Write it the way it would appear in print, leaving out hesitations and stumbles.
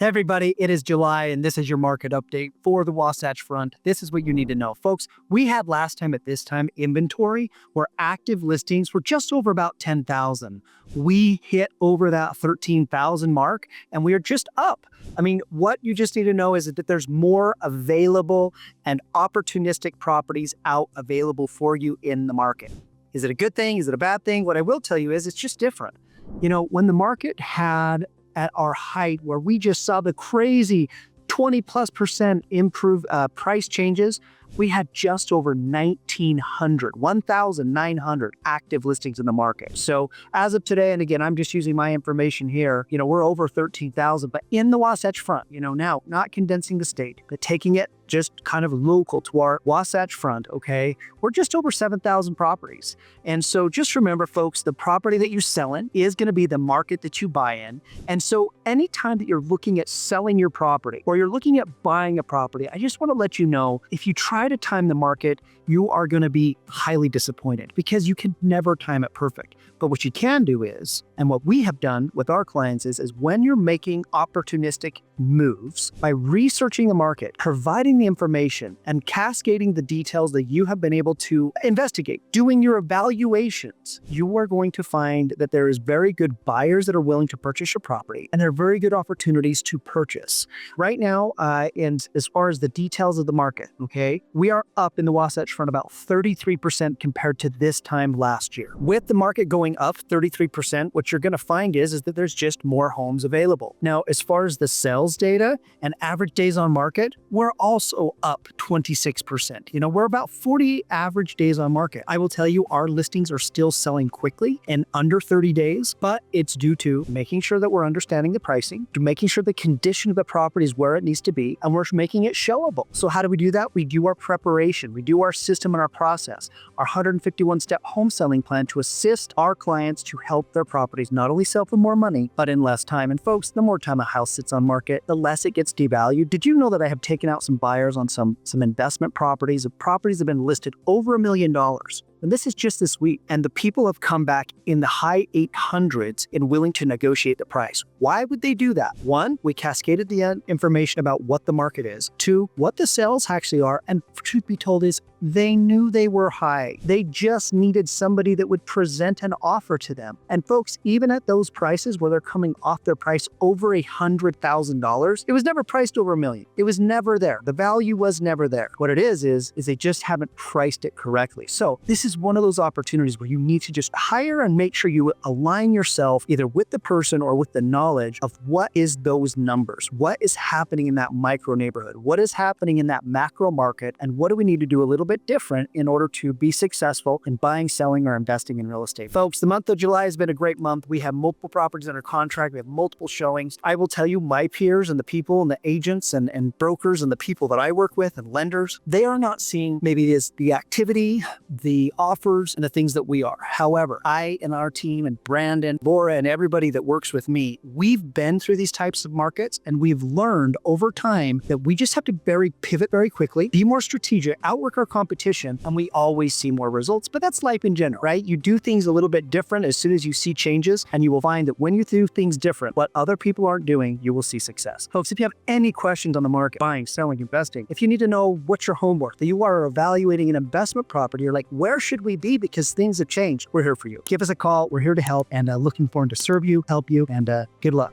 Hey everybody, it is July and this is your market update for the Wasatch Front. This is what you need to know. Folks, we had last time at this time inventory where active listings were just over about 10,000. We hit over that 13,000 mark and we are just up. I mean, what you just need to know is that there's more available and opportunistic properties out available for you in the market. Is it a good thing? Is it a bad thing? What I will tell you is it's just different. You know, when the market had at our height where we just saw the crazy 20+% improved price changes, we had just over 1,900 active listings in the market. So as of today, and again, I'm just using my information here, you know, we're over 13,000, but in the Wasatch Front, you know, now not condensing the state, but taking it just kind of local to our Wasatch Front, okay, we're just over 7,000 properties. And so just remember, folks, the property that you sell in is going to be the market that you buy in. And so anytime that you're looking at selling your property or you're looking at buying a property, I just want to let you know, if you try to time the market, you are going to be highly disappointed because you can never time it perfect. But what you can do is, and what we have done with our clients is when you're making opportunistic moves by researching the market, providing the information and cascading the details that you have been able to investigate, doing your evaluations, you are going to find that there is very good buyers that are willing to purchase your property and there are very good opportunities to purchase. Right now, and as far as the details of the market, okay, we are up in the Wasatch Front about 33% compared to this time last year. With the market going up 33%, what you're going to find is that there's just more homes available. Now, as far as the sales data and average days on market, we're also up 26%. You know, we're about 40 average days on market. I will tell you, our listings are still selling quickly in under 30 days, but it's due to making sure that we're understanding the pricing, to making sure the condition of the property is where it needs to be, and we're making it showable. So how do we do that? We do our preparation, we do our system and our process, our 151-step home selling plan to assist our clients to help their properties not only sell for more money, but in less time. And folks, the more time a house sits on market, the less it gets devalued. Did you know that I have taken out some buyers on some investment properties? Properties have been listed over $1 million. And this is just this week. And the people have come back in the high 800s and willing to negotiate the price. Why would they do that? One, we cascaded the information about what the market is. Two, what the sales actually are. And truth be told is they knew they were high. They just needed somebody that would present an offer to them. And folks, even at those prices where they're coming off their price over $100,000, it was never priced over $1 million. It was never there. The value was never there. What it is they just haven't priced it correctly. So this is one of those opportunities where you need to just hire and make sure you align yourself either with the person or with the knowledge of what is those numbers, what is happening in that micro neighborhood, what is happening in that macro market, and what do we need to do a little bit different in order to be successful in buying, selling, or investing in real estate. Folks, the month of July has been a great month. We have multiple properties under contract. We have multiple showings. I will tell you, my peers and the people and the agents and brokers and the people that I work with and lenders, they are not seeing maybe the activity, the offers, and the things that we are. However, I and our team and Brandon, Laura, and everybody that works with me, we've been through these types of markets and we've learned over time that we just have to pivot very quickly, be more strategic, outwork our competition, and we always see more results. But that's life in general, right? You do things a little bit different as soon as you see changes, and you will find that when you do things different, what other people aren't doing, you will see success. Folks, if you have any questions on the market, buying, selling, investing, if you need to know what's your home worth, that you are evaluating an investment property, you're like, where should we be because things have changed? We're here for you. Give us a call. We're here to help, and looking forward to serve you, help you, and good luck.